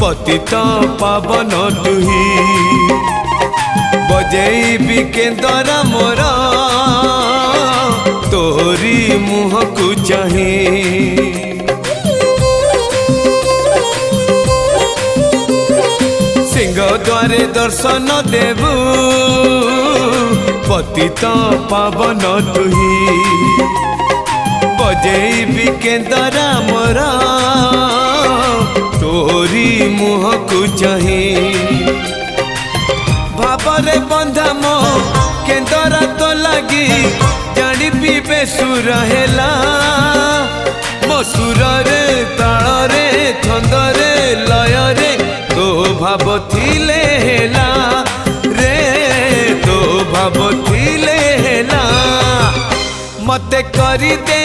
पतित पावन तुही बजेबी केंदरा मोर तोरी मुह को चाही सिंह द्वारे दर्शन देबू पतित पावन तुही बजेबी केंदरा मोर तोरी मुह को चाही भावरे बंधा मो केंदरा तो लगी जानी पीबे सुर हेला मो सुर रे ताल रे छंद रे लय रे तो भाव थिले हेला रे तो भाव थिले हेला मते करी दे